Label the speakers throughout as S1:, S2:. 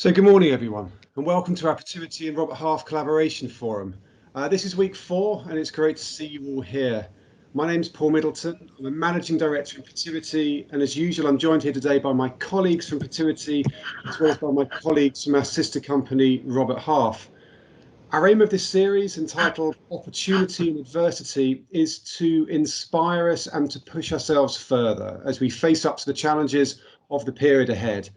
S1: So good morning, everyone, and welcome to our Perpetuity and Robert Half Collaboration Forum. This is week 4, and it's great to see you all here. My name's Paul Middleton. I'm a Managing Director in Perpetuity, and as usual, I'm joined here today by my colleagues from Perpetuity, as well as by my colleagues from our sister company, Robert Half. Our aim of this series, entitled Opportunity and Adversity, is to inspire us and to push ourselves further as we face up to the challenges of the period ahead.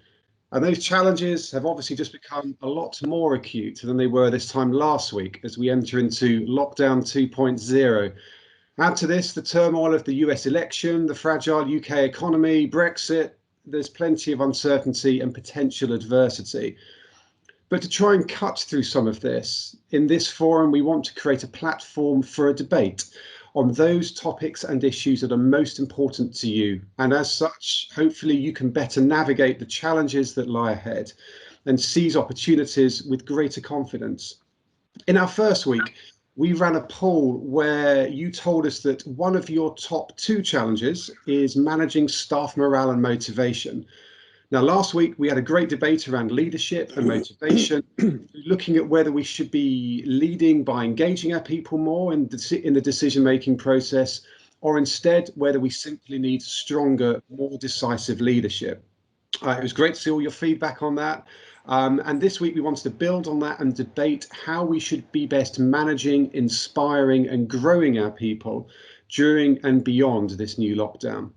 S1: And those challenges have obviously just become a lot more acute than they were this time last week as we enter into Lockdown 2.0. Add to this the turmoil of the US election, the fragile UK economy, Brexit. There's plenty of uncertainty and potential adversity. But to try and cut through some of this, in this forum, we want to create a platform for a debate on those topics and issues that are most important to you. And as such, hopefully you can better navigate the challenges that lie ahead and seize opportunities with greater confidence. In our first week, we ran a poll where you told us that one of your top 2 challenges is managing staff morale and motivation. Now, last week, we had a great debate around leadership and motivation, looking at whether we should be leading by engaging our people more in the decision-making process, or instead, whether we simply need stronger, more decisive leadership. It was great to see all your feedback on that. And this week, we wanted to build on that and debate how we should be best managing, inspiring, and growing our people during and beyond this new lockdown.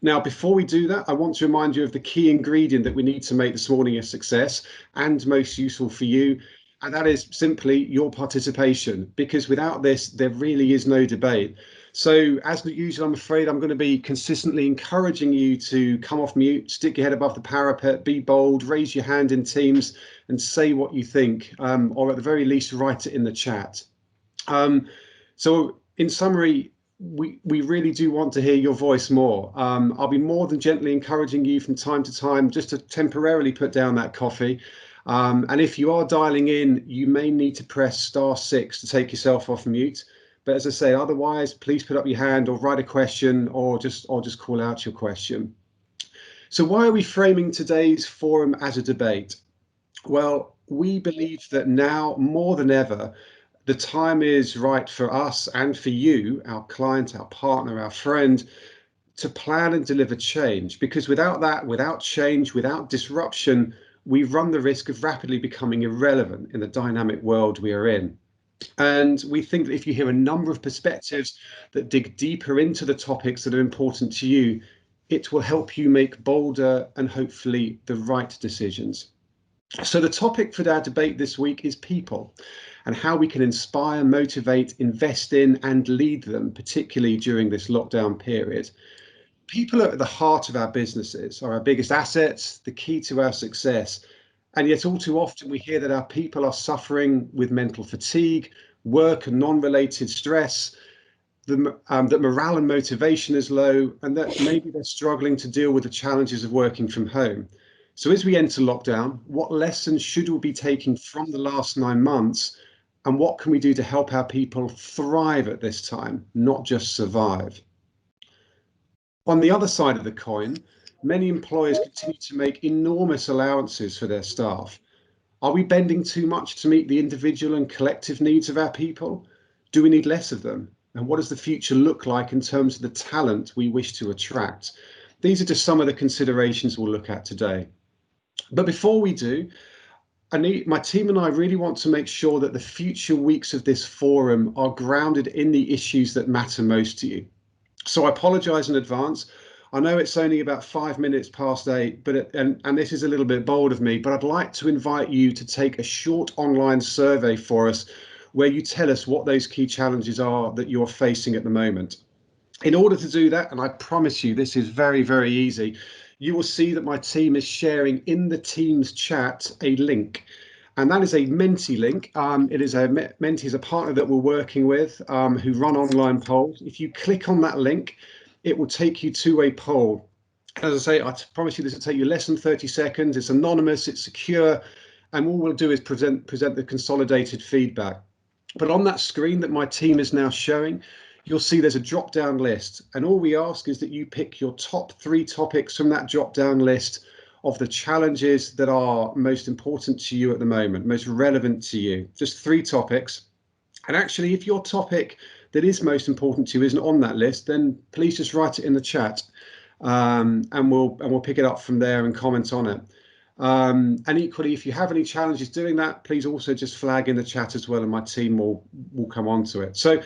S1: Now, before we do that, I want to remind you of the key ingredient that we need to make this morning a success and most useful for you. And that is simply your participation, because without this, there really is no debate. So as usual, I'm afraid I'm going to be consistently encouraging you to come off mute, stick your head above the parapet, be bold, raise your hand in Teams and say what you think, or at the very least, write it in the chat. So in summary, we really do want to hear your voice more. I'll be more than gently encouraging you from time to time just to temporarily put down that coffee. And if you are dialing in, you may need to press *6 to take yourself off mute. But as I say, otherwise, please put up your hand or write a question or just call out your question. So why are we framing today's forum as a debate? Well, we believe that now more than ever, the time is right for us and for you, our client, our partner, our friend, to plan and deliver change. Because without that, without change, without disruption, we run the risk of rapidly becoming irrelevant in the dynamic world we are in. And we think that if you hear a number of perspectives that dig deeper into the topics that are important to you, it will help you make bolder and hopefully the right decisions. So the topic for our debate this week is people and how we can inspire, motivate, invest in and lead them, particularly during this lockdown period. People are at the heart of our businesses, are our biggest assets, the key to our success. And yet all too often we hear that our people are suffering with mental fatigue, work and non-related stress, that morale and motivation is low, and that maybe they're struggling to deal with the challenges of working from home. So as we enter lockdown, what lessons should we be taking from the last 9 months? And what can we do to help our people thrive at this time, not just survive? On the other side of the coin, many employers continue to make enormous allowances for their staff. Are we bending too much to meet the individual and collective needs of our people? Do we need less of them? And what does the future look like in terms of the talent we wish to attract? These are just some of the considerations we'll look at today. But before we do, my team and I really want to make sure that the future weeks of this forum are grounded in the issues that matter most to you. So I apologise in advance. I know it's only about 5 minutes past 8, and this is a little bit bold of me, but I'd like to invite you to take a short online survey for us where you tell us what those key challenges are that you're facing at the moment. In order to do that, and I promise you this is very, very easy, you will see that my team is sharing in the Teams chat a link. And that is a Menti link. Menti is a partner that we're working with who run online polls. If you click on that link, it will take you to a poll. As I say, I promise you this will take you less than 30 seconds. It's anonymous, it's secure, and all we'll do is present the consolidated feedback. But on that screen that my team is now showing, you'll see there's a drop-down list, and all we ask is that you pick your top 3 topics from that drop-down list of the challenges that are most important to you at the moment, most relevant to you. Just 3 topics. And actually, if your topic that is most important to you isn't on that list, then please just write it in the chat, and we'll pick it up from there and comment on it. And equally, if you have any challenges doing that, please also just flag in the chat as well, and my team will come on to it. So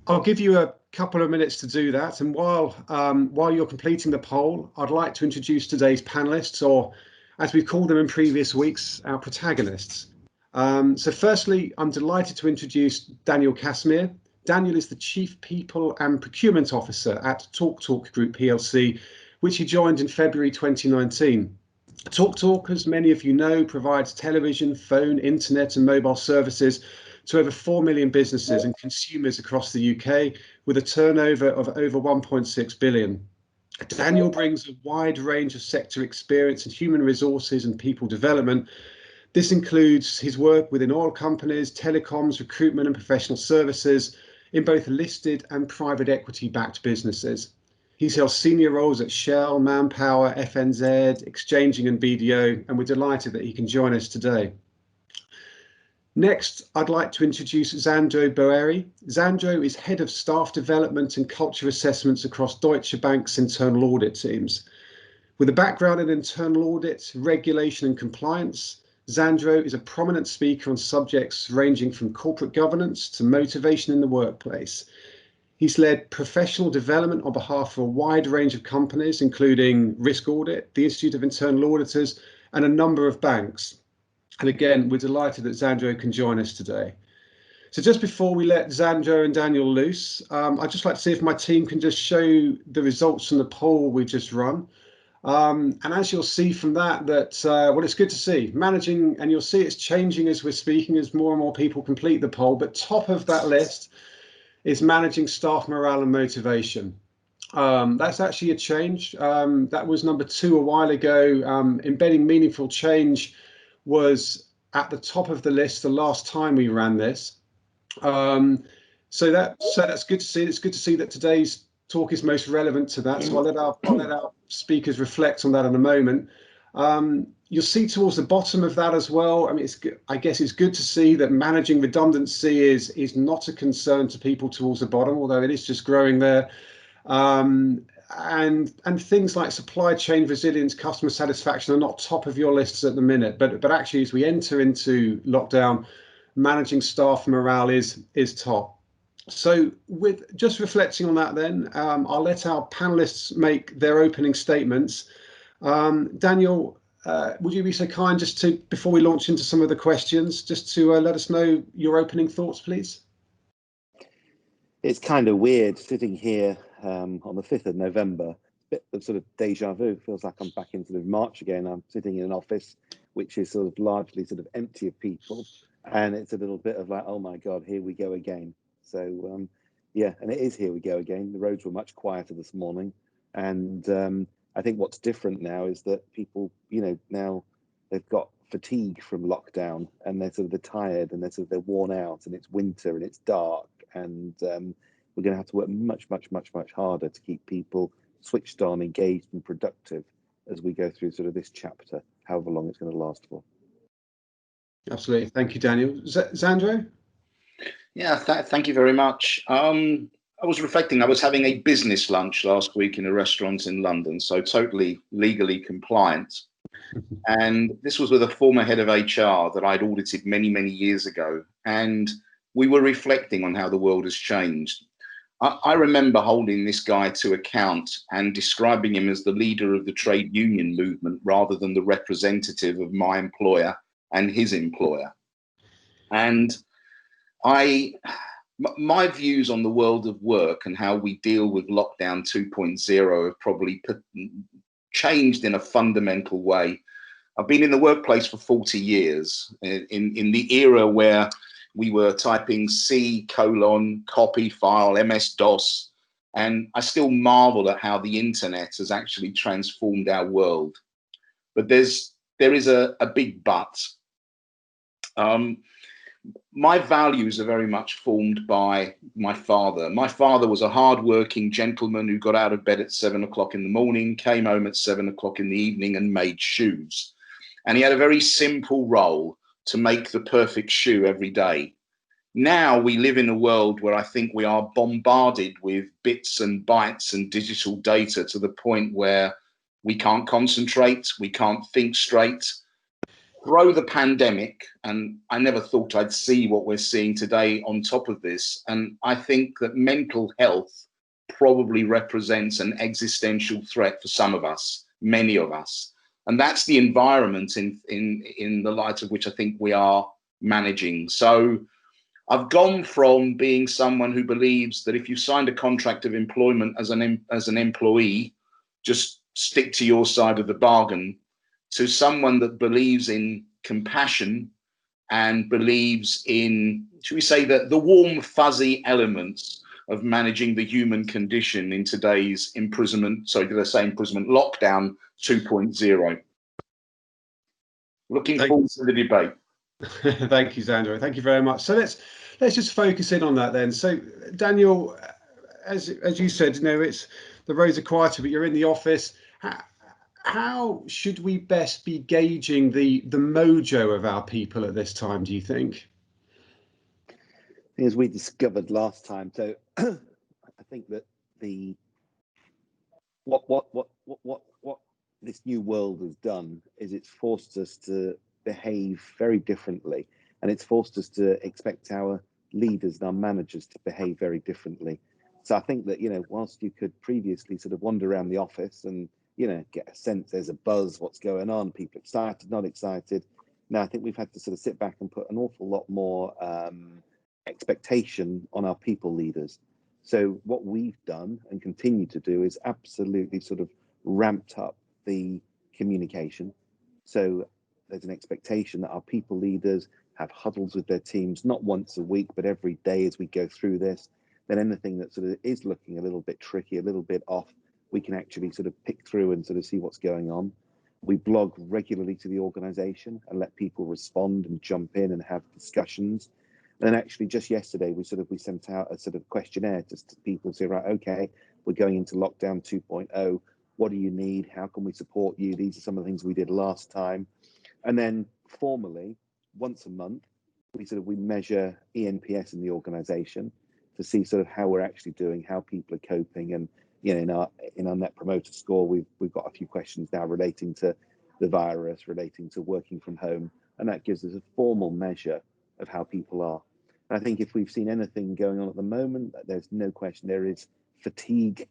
S1: I'll give you a couple of minutes to do that. And while you're completing the poll, I'd like to introduce today's panelists, or as we've called them in previous weeks, our protagonists. So firstly, I'm delighted to introduce Daniel Casimir. Daniel is the Chief People and Procurement Officer at TalkTalk Group PLC, which he joined in February 2019. TalkTalk, as many of you know, provides television, phone, internet and mobile services to over 4 million businesses and consumers across the UK, with a turnover of over 1.6 billion. Daniel brings a wide range of sector experience in human resources and people development. This includes his work within oil companies, telecoms, recruitment and professional services in both listed and private equity-backed businesses. He's held senior roles at Shell, Manpower, FNZ, Exchanging and BDO, and we're delighted that he can join us today. Next, I'd like to introduce Xandro Boeri. Xandro is Head of Staff Development and Culture Assessments across Deutsche Bank's internal audit teams. With a background in internal audit, regulation and compliance, Xandro is a prominent speaker on subjects ranging from corporate governance to motivation in the workplace. He's led professional development on behalf of a wide range of companies, including Risk Audit, the Institute of Internal Auditors, and a number of banks. And again, we're delighted that Xandro can join us today. So just before we let Xandro and Daniel loose, I'd just like to see if my team can just show the results from the poll we just run. And as you'll see from that, well, it's good to see managing, and you'll see it's changing as we're speaking, as more and more people complete the poll. But top of that list is managing staff morale and motivation. That's actually a change. That was number 2 a while ago. Embedding meaningful change was at the top of the list the last time we ran this. So that's good to see. It's good to see that today's talk is most relevant to that. So I'll let our speakers reflect on that in a moment. You'll see towards the bottom of that as well. I mean, I guess it's good to see that managing redundancy is not a concern to people towards the bottom, although it is just growing there. And things like supply chain resilience, customer satisfaction are not top of your lists at the minute. But actually, as we enter into lockdown, managing staff morale is top. So with just reflecting on that, then I'll let our panelists make their opening statements. Daniel, would you be so kind just to, before we launch into some of the questions, just to let us know your opening thoughts, please?
S2: It's kind of weird sitting here on the 5th of November, a bit of sort of deja vu. It feels like I'm back in sort of March again. I'm sitting in an office which is sort of largely sort of empty of people. And it's a little bit of like, oh my God, here we go again. So yeah, and it is here we go again. The roads were much quieter this morning. And I think what's different now is that people, you know, now they've got fatigue from lockdown, and they're tired, and they're worn out, and it's winter and it's dark, and we're going to have to work much harder to keep people switched on, engaged and productive as we go through sort of this chapter, however long it's going to last for.
S1: Absolutely. Thank you, Daniel. Xandro?
S3: Yeah, thank you very much. I was reflecting, I was having a business lunch last week in a restaurant in London, so totally legally compliant. And this was with a former head of HR that I'd audited many years ago. And we were reflecting on how the world has changed. I remember holding this guy to account and describing him as the leader of the trade union movement rather than the representative of my employer and his employer. And my views on the world of work and how we deal with Lockdown 2.0 have probably changed in a fundamental way. I've been in the workplace for 40 years, in the era where we were typing copy file, MS-DOS, and I still marvel at how the internet has actually transformed our world. But there is a big but. my values are very much formed by my father. My father was a hardworking gentleman who got out of bed at 7 o'clock in the morning, came home at 7 o'clock in the evening and made shoes. And he had a very simple role to make the perfect shoe every day. Now we live in a world where I think we are bombarded with bits and bytes and digital data to the point where we can't concentrate, we can't think straight. Throw the pandemic, and I never thought I'd see what we're seeing today on top of this. And I think that mental health probably represents an existential threat for some of us, many of us. And that's the environment in the light of which I think we are managing. So I've gone from being someone who believes that if you signed a contract of employment as an employee, just stick to your side of the bargain, to someone that believes in compassion and believes in, should we say, the warm, fuzzy elements of managing the human condition in today's lockdown 2.0. Looking forward to the debate.
S1: Thank you, Xander. Thank you very much. So let's just focus in on that then. So Daniel, as you said, it's the roads are quieter, but you're in the office. How should we best be gauging the mojo of our people at this time, do you think?
S2: As we discovered last time, so I think that what this new world has done is it's forced us to behave very differently, and it's forced us to expect our leaders and our managers to behave very differently. So I think that, whilst you could previously sort of wander around the office and get a sense there's a buzz, what's going on, people excited, not excited. Now I think we've had to sort of sit back and put an awful lot more expectation on our people leaders. So what we've done and continue to do is absolutely sort of ramped up the communication. So there's an expectation that our people leaders have huddles with their teams, not once a week, but every day as we go through this. Then anything that sort of is looking a little bit tricky, a little bit off, we can actually sort of pick through and sort of see what's going on. We blog regularly to the organization and let people respond and jump in and have discussions. And actually just yesterday, we sent out a sort of questionnaire just to people to say, right, okay, we're going into Lockdown 2.0. What do you need? How can we support you? These are some of the things we did last time. And then formally, once a month, we measure ENPS in the organization to see sort of how we're actually doing, how people are coping. And in our net promoter score, we've got a few questions now relating to the virus, relating to working from home, and that gives us a formal measure of how people are. And I think if we've seen anything going on at the moment, there's no question there is fatigue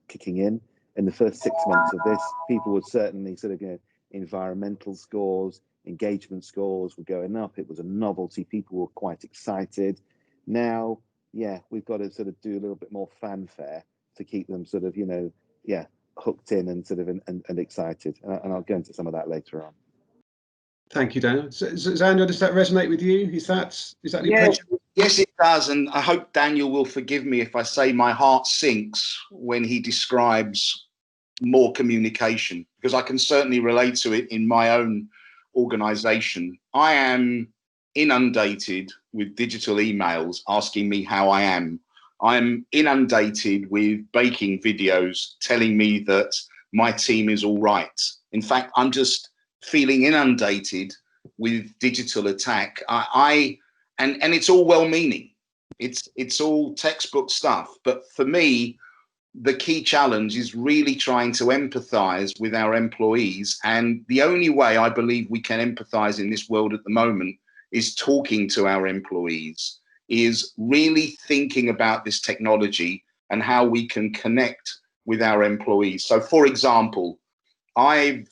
S2: kicking in. In the first 6 months of this, people were certainly sort of environmental scores, engagement scores were going up. It was a novelty. People were quite excited. Now, we've got to sort of do a little bit more fanfare to keep them sort of, hooked in and sort of and excited. And I'll go into some of that later on.
S1: Thank you, Daniel. So, Xander, does that resonate with you? Is that the approach?
S3: Yes, it does. And I hope Daniel will forgive me if I say my heart sinks when he describes more communication, because I can certainly relate to it in my own organization. I am inundated with digital emails asking me how I am. I'm inundated with baking videos telling me that my team is all right. In fact, I'm just feeling inundated with digital attack. And it's all well-meaning. It's all textbook stuff. But for me, the key challenge is really trying to empathize with our employees. And the only way I believe we can empathize in this world at the moment is talking to our employees, is really thinking about this technology and how we can connect with our employees. So, for example, I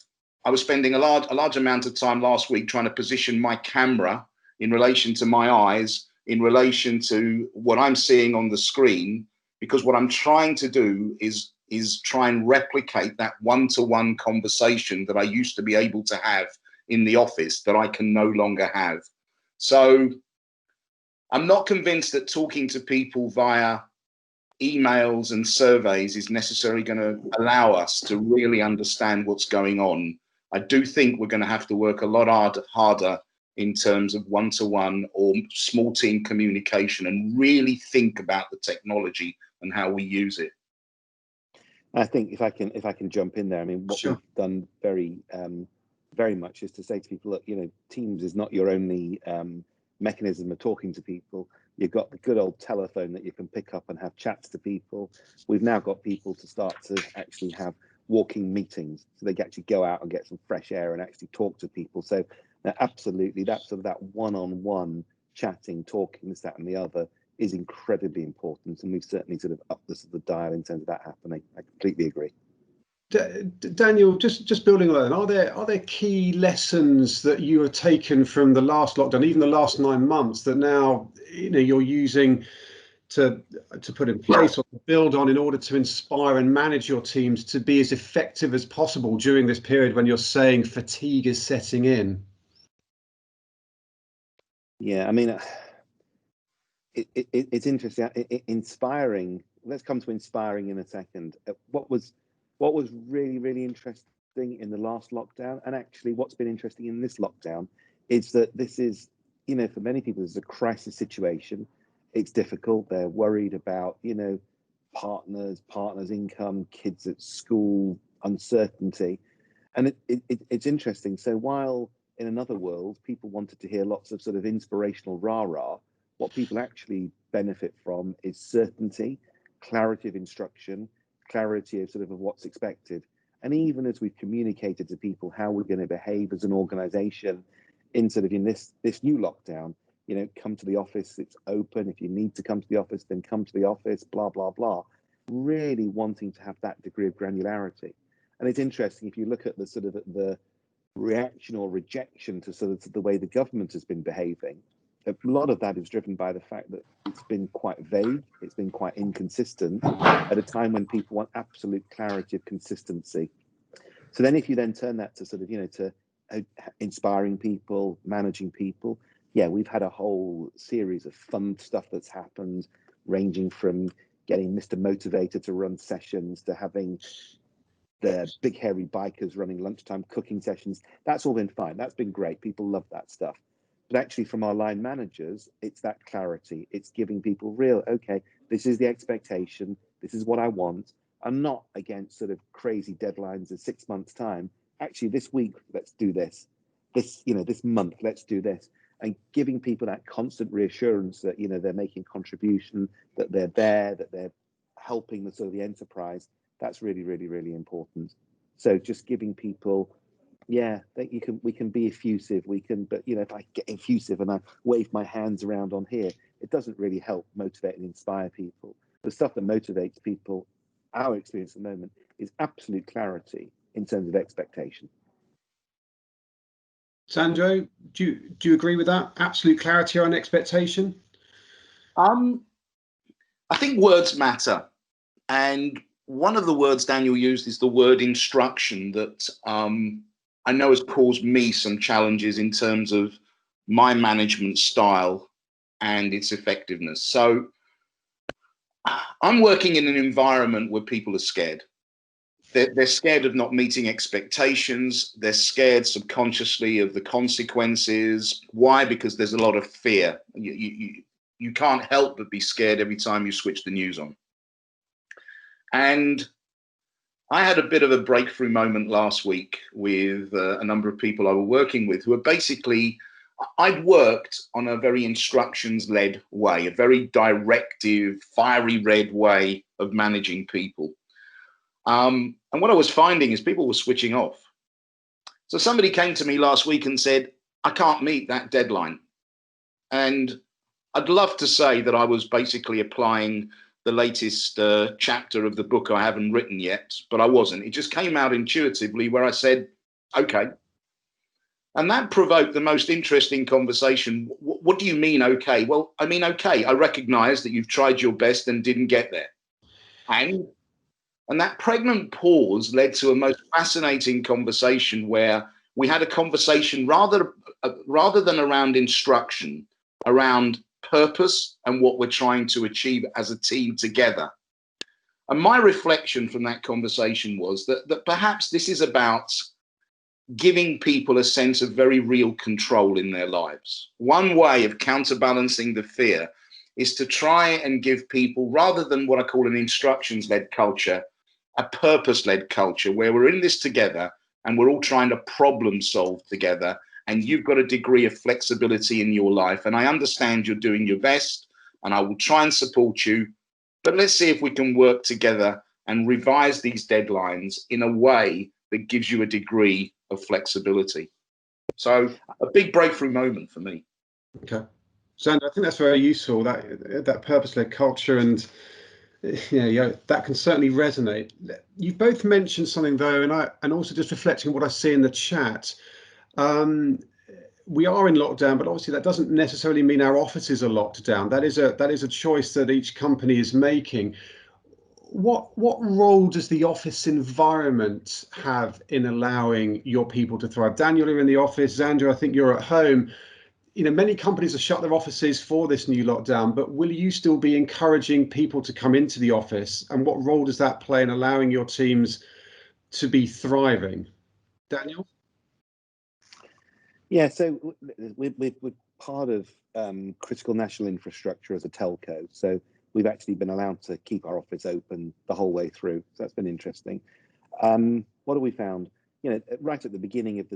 S3: was spending a large amount of time last week trying to position my camera in relation to my eyes, in relation to what I'm seeing on the screen, because what I'm trying to do is try and replicate that one-to-one conversation that I used to be able to have in the office that I can no longer have. So I'm not convinced that talking to people via emails and surveys is necessarily going to allow us to really understand what's going on. I do think we're going to have to work a lot harder in terms of one-to-one or small team communication, and really think about the technology and how we use it.
S2: I think if I can jump in there, I mean, what
S1: Sure.
S2: we've done very much is to say to people, look, you know, Teams is not your only mechanism of talking to people. You've got the good old telephone that you can pick up and have chats to people. We've now got people to start to actually have walking meetings, so they can actually go out and get some fresh air and actually talk to people. So absolutely, that sort of that one-on-one chatting, talking, this, that, and the other is incredibly important, and we've certainly sort of upped the dial in terms of that happening. I completely agree.
S1: Daniel, just building on that, are there key lessons that you have taken from the last lockdown, even the last 9 months, that now you're using to put in place or to build on in order to inspire and manage your teams to be as effective as possible during this period when you're saying fatigue is setting in?
S2: Yeah, I mean, it's interesting. Inspiring. Let's come to inspiring in a second. What was really interesting in the last lockdown, and actually what's been interesting in this lockdown, is that this is, for many people, it's a crisis situation. It's difficult. They're worried about, partners' income, kids at school, uncertainty, and it's interesting. So while in another world, people wanted to hear lots of sort of inspirational rah-rah, what people actually benefit from is certainty, clarity of instruction, clarity of sort of what's expected. And even as we've communicated to people how we're going to behave as an organization in sort of in this new lockdown, come to the office, it's open. If you need to come to the office, then come to the office, blah, blah, blah. Really wanting to have that degree of granularity. And it's interesting, if you look at the sort of the reaction or rejection to sort of the way the government has been behaving, a lot of that is driven by the fact that it's been quite vague, it's been quite inconsistent at a time when people want absolute clarity of consistency. So then if you then turn that to sort of, to inspiring people, managing people, yeah, we've had a whole series of fun stuff that's happened, ranging from getting Mr. Motivator to run sessions to having the big hairy bikers running lunchtime cooking sessions. That's all been fine. That's been great. People love that stuff. But actually from our line managers, it's that clarity. It's giving people real, okay, this is the expectation. This is what I want. I'm not against sort of crazy deadlines of 6 months' time. Actually, this week, let's do this. This month, let's do this. And giving people that constant reassurance that, they're making contribution, that they're there, that they're helping the sort of the enterprise. That's really, really, really important. So just giving people, yeah, that we can be effusive. But if I get effusive and I wave my hands around on here, it doesn't really help motivate and inspire people. The stuff that motivates people, our experience at the moment, is absolute clarity in terms of expectation.
S1: Sandro, do you agree with that? Absolute clarity on expectation?
S3: I think words matter. And one of the words Daniel used is the word instruction that I know has caused me some challenges in terms of my management style and its effectiveness. So I'm working in an environment where people are scared. They're scared of not meeting expectations. They're scared subconsciously of the consequences. Why? Because there's a lot of fear. You can't help but be scared every time you switch the news on. And I had a bit of a breakthrough moment last week with a number of people I were working with who are basically, I'd worked on a very instructions-led way, a very directive, fiery red way of managing people. And what I was finding is people were switching off. So somebody came to me last week and said, I can't meet that deadline. And I'd love to say that I was basically applying the latest chapter of the book I haven't written yet, but I wasn't. It just came out intuitively where I said, okay. And that provoked the most interesting conversation. What do you mean, okay? Well, I mean, okay, I recognize that you've tried your best and didn't get there. And that pregnant pause led to a most fascinating conversation where we had a conversation rather than around instruction, around purpose and what we're trying to achieve as a team together. And my reflection from that conversation was that perhaps this is about giving people a sense of very real control in their lives. One way of counterbalancing the fear is to try and give people, rather than what I call an instructions-led culture, a purpose-led culture where we're in this together and we're all trying to problem solve together, and you've got a degree of flexibility in your life. And I understand you're doing your best and I will try and support you, but let's see if we can work together and revise these deadlines in a way that gives you a degree of flexibility. So a big breakthrough moment for me.
S1: Okay. Xander, I think that's very useful, that purpose-led culture, and that can certainly resonate. You've both mentioned something though, and also just reflecting on what I see in the chat. We are in lockdown, but obviously that doesn't necessarily mean our offices are locked down. That is a choice that each company is making. What role does the office environment have in allowing your people to thrive? Daniel, you're in the office. Xander, I think you're at home. Many companies have shut their offices for this new lockdown, but will you still be encouraging people to come into the office? And what role does that play in allowing your teams to be thriving? Daniel?
S2: Yeah, so we're part of critical national infrastructure as a telco. So we've actually been allowed to keep our office open the whole way through. So that's been interesting. What have we found? Right at the beginning of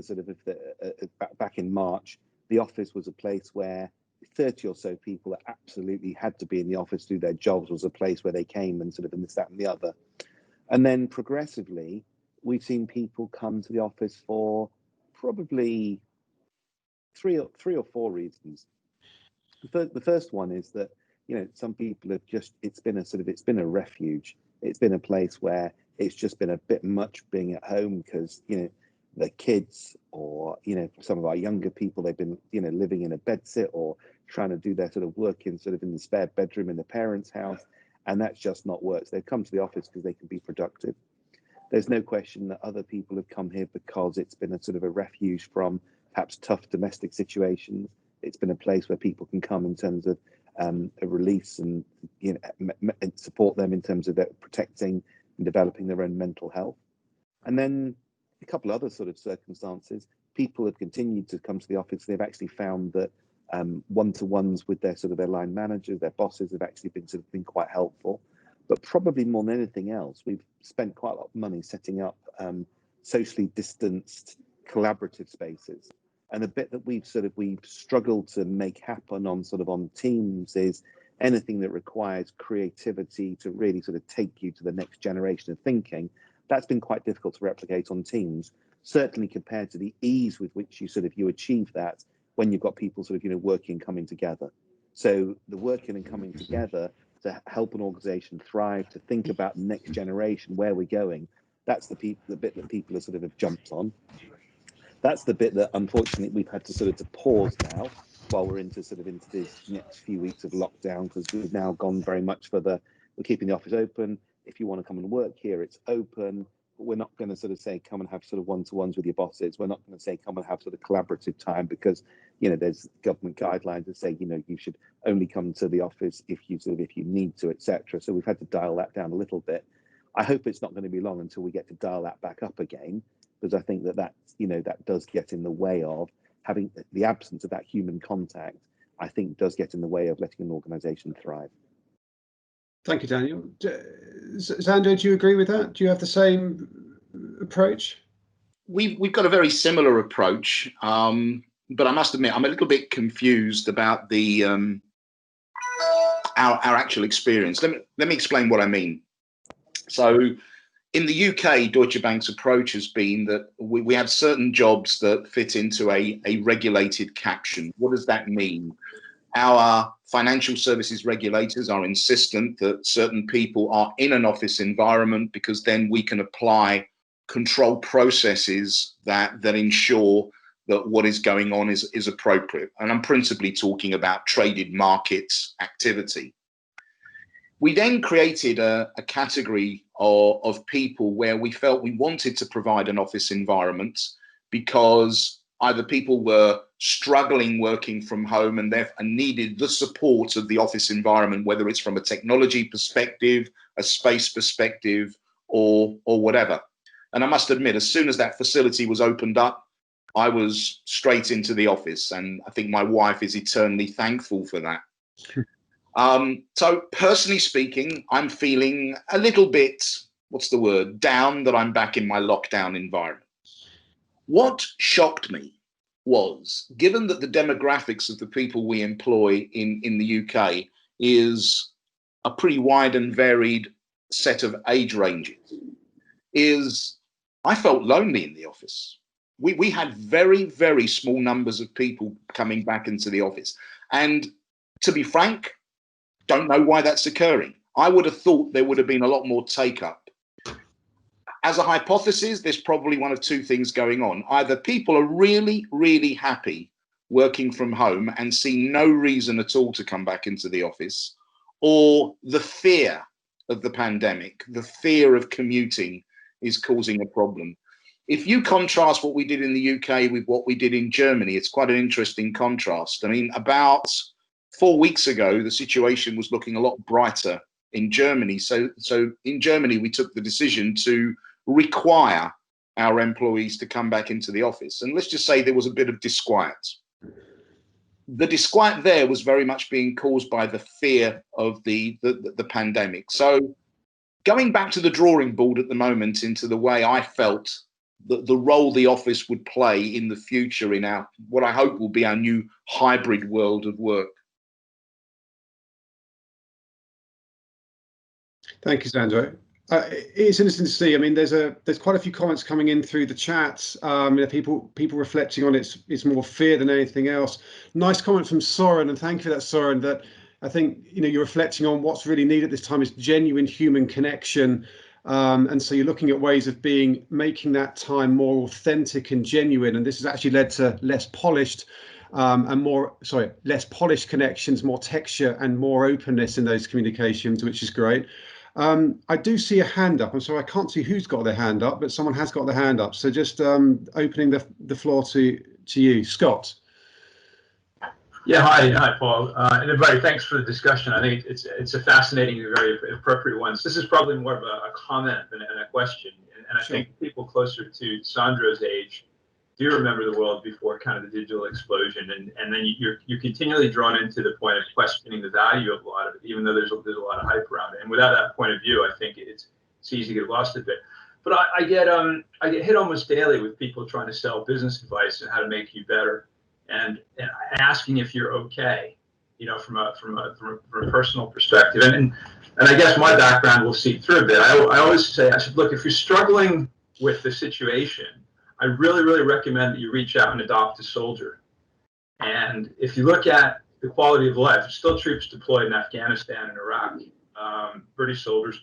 S2: back in March, the office was a place where 30 or so people that absolutely had to be in the office to do their jobs, was a place where they came and in this, that, and the other. And then progressively, we've seen people come to the office for probably three or four reasons. The first one is that some people have it's been a refuge. It's been a place where it's just been a bit much being at home because the kids, or for some of our younger people, they've been living in a bedsit or trying to do their work in the spare bedroom in the parents' house, and that's just not worked. So they've come to the office because they can be productive. There's no question that other people have come here because it's been a refuge from perhaps tough domestic situations. It's been a place where people can come in terms of a release and and support them in terms of protecting and developing their own mental health. And then a couple other circumstances, people have continued to come to the office. They've actually found that one-to-ones with their line managers, their bosses, have actually been quite helpful. But probably more than anything else, we've spent quite a lot of money setting up socially distanced collaborative spaces. And the bit that we've struggled to make happen on Teams is anything that requires creativity to really take you to the next generation of thinking. That's been quite difficult to replicate on Teams, certainly compared to the ease with which you achieve that when you've got people working, coming together. So the working and coming together to help an organization thrive, to think about the next generation, where we're going, that's the bit that people have jumped on. That's the bit that unfortunately we've had to pause now while we're into these next few weeks of lockdown, because we've now gone very much for we're keeping the office open. If you want to come and work here, it's open. But we're not going to say come and have one-to-ones with your bosses. We're not going to say come and have collaborative time, because there's government guidelines that say you should only come to the office if you need to, etc. So we've had to dial that down a little bit. I hope it's not going to be long until we get to dial that back up again, because I think that does get in the way of having the absence of that human contact. I think does get in the way of letting an organisation thrive.
S1: Thank you, Daniel. Xander, do you agree with that? Do you have the same approach?
S3: We've got a very similar approach, but I must admit I'm a little bit confused about the our actual experience. Let me explain what I mean. So in the UK, Deutsche Bank's approach has been that we have certain jobs that fit into a regulated caption. What does that mean? Our financial services regulators are insistent that certain people are in an office environment, because then we can apply control processes that ensure that what is going on is appropriate. And I'm principally talking about traded markets activity. We then created a category of people where we felt we wanted to provide an office environment because either people were struggling working from home and needed the support of the office environment, whether it's from a technology perspective, a space perspective, or whatever. And I must admit, as soon as that facility was opened up, I was straight into the office. And I think my wife is eternally thankful for that. So personally speaking, I'm feeling a little bit, what's the word, down that I'm back in my lockdown environment. What shocked me was, given that the demographics of the people we employ in the UK is a pretty wide and varied set of age ranges, is I felt lonely in the office. We had very, very small numbers of people coming back into the office. And to be frank, don't know why that's occurring. I would have thought there would have been a lot more take up. As a hypothesis, there's probably one of two things going on. Either people are really, really happy working from home and see no reason at all to come back into the office, or the fear of the pandemic, the fear of commuting is causing a problem. If you contrast what we did in the UK with what we did in Germany, it's quite an interesting contrast. I mean, about 4 weeks ago, the situation was looking a lot brighter in Germany. So in Germany, we took the decision to require our employees to come back into the office. And let's just say there was a bit of disquiet. The disquiet there was very much being caused by the fear of the pandemic. So going back to the drawing board at the moment into the way I felt the role the office would play in the future in our, what I hope will be our new hybrid world of work.
S1: Thank you, Sandro. It's interesting to see. I mean, there's quite a few comments coming in through the chat. People reflecting on it's more fear than anything else. Nice comment from Soren, and thank you for that, Soren. That I think you're reflecting on what's really needed at this time is genuine human connection, and so you're looking at ways of making that time more authentic and genuine. And this has actually led to less polished connections, more texture, and more openness in those communications, which is great. I do see a hand up. I'm sorry, I can't see who's got their hand up, but someone has got their hand up. So just opening the floor to you, Scott.
S4: Yeah, hi, Paul, and everybody. Thanks for the discussion. I think it's a fascinating and very appropriate one. So this is probably more of a comment than a question, and I think people closer to Sandro's age do remember the world before kind of the digital explosion, and then you're continually drawn into the point of questioning the value of a lot of it, even though there's a lot of hype around it. And without that point of view, I think it's easy to get lost a bit. But I get hit almost daily with people trying to sell business advice and how to make you better, and asking if you're okay, from a personal perspective. And I guess my background will seep through a bit. I always say, I said, look, if you're struggling with the situation, I really, really recommend that you reach out and adopt a soldier. And if you look at the quality of life, there's still troops deployed in Afghanistan and Iraq, British soldiers,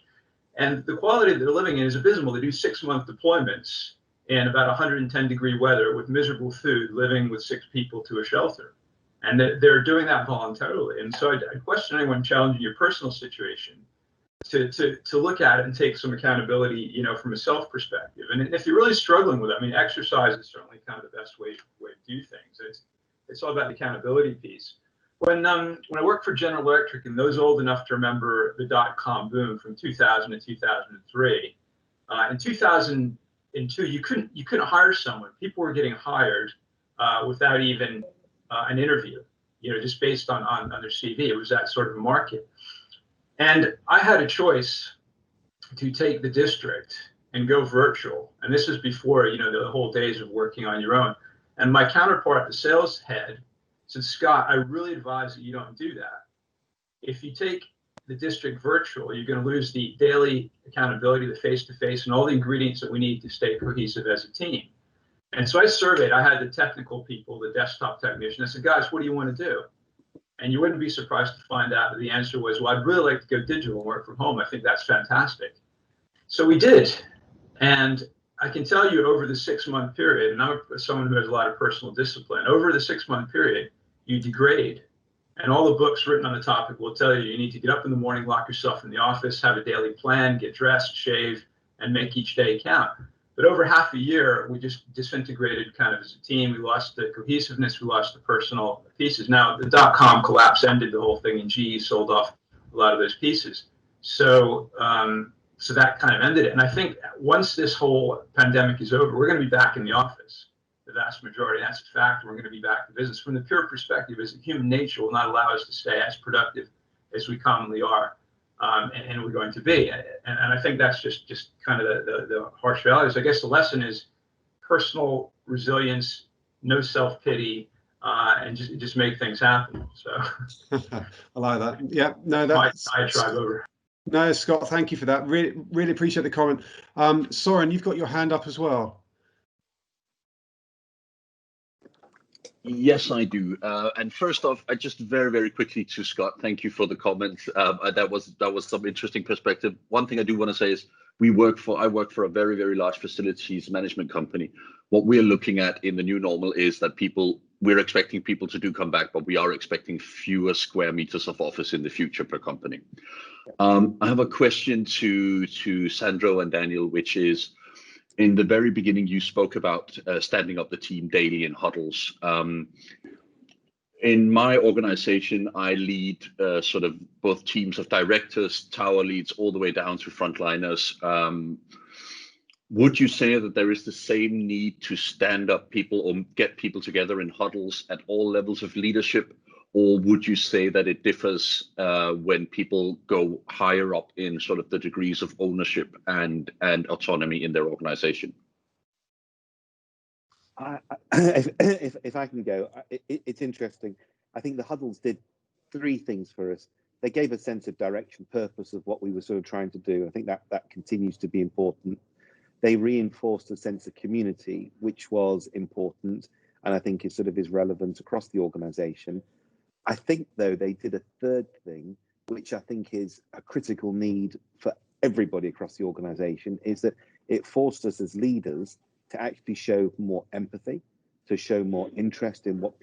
S4: and the quality they're living in is abysmal. They do 6-month deployments in about 110-degree weather with miserable food, living with 6 people to a shelter. And they're doing that voluntarily. And so I question anyone challenging your personal situation to look at it and take some accountability, from a self perspective. And if you're really struggling with it, I mean, exercise is certainly kind of the best way to do things. It's all about the accountability piece. When I worked for General Electric, and those old enough to remember the .com boom from 2000 to 2003, in 2002 you couldn't hire someone. People were getting hired without even an interview, just based on their CV. It was that sort of market. And I had a choice to take the district and go virtual. And this is before, the whole days of working on your own. And my counterpart, the sales head, said, Scott, I really advise that you don't do that. If you take the district virtual, you're going to lose the daily accountability, the face-to-face, and all the ingredients that we need to stay cohesive as a team. And so I surveyed. I had the technical people, the desktop technician. I said, guys, what do you want to do? And you wouldn't be surprised to find out that the answer was, well, I'd really like to go digital and work from home. I think that's fantastic. So we did. And I can tell you, over the 6-month period, and I'm someone who has a lot of personal discipline, over the 6-month period, you degrade. And all the books written on the topic will tell you need to get up in the morning, lock yourself in the office, have a daily plan, get dressed, shave, and make each day count. But over half a year, we just disintegrated kind of as a team. We lost the cohesiveness. We lost the personal pieces. Now, the .com collapse ended the whole thing, and GE sold off a lot of those pieces. So so that kind of ended it. And I think once this whole pandemic is over, we're going to be back in the office. The vast majority, that's a fact. We're going to be back to business. From the pure perspective is that human nature will not allow us to stay as productive as we commonly are, and we're going to be. And I think that's just kind of the harsh realities. I guess the lesson is personal resilience, no self-pity, and just make things happen. So
S1: I like that. Yeah, no,
S4: my
S1: that's
S4: diatribe over.
S1: No, Scott, thank you for that. Really appreciate the comment. Soren, you've got your hand up as well.
S5: Yes, I do. And first off, I just very quickly to Scott, thank you for the comments. That was some interesting perspective. One thing I do want to say is I work for a very large facilities management company. What we're looking at in the new normal is that we're expecting people to do come back, but we are expecting fewer square meters of office in the future per company. I have a question to Sandro and Daniel, which is, in the very beginning, you spoke about standing up the team daily in huddles. In my organization, I lead sort of both teams of directors, tower leads, all the way down to frontliners. Would you say that there is the same need to stand up people or get people together in huddles at all levels of leadership? Or would you say that it differs when people go higher up in sort of the degrees of ownership and autonomy in their organization?
S2: If I can go, it's interesting. I think the huddles did three things for us. They gave a sense of direction, purpose of what we were sort of trying to do. I think that continues to be important. They reinforced a sense of community, which was important, and I think is relevant across the organization. I think, though, they did a third thing, which I think is a critical need for everybody across the organization, is that it forced us as leaders to actually show more empathy, to show more interest in what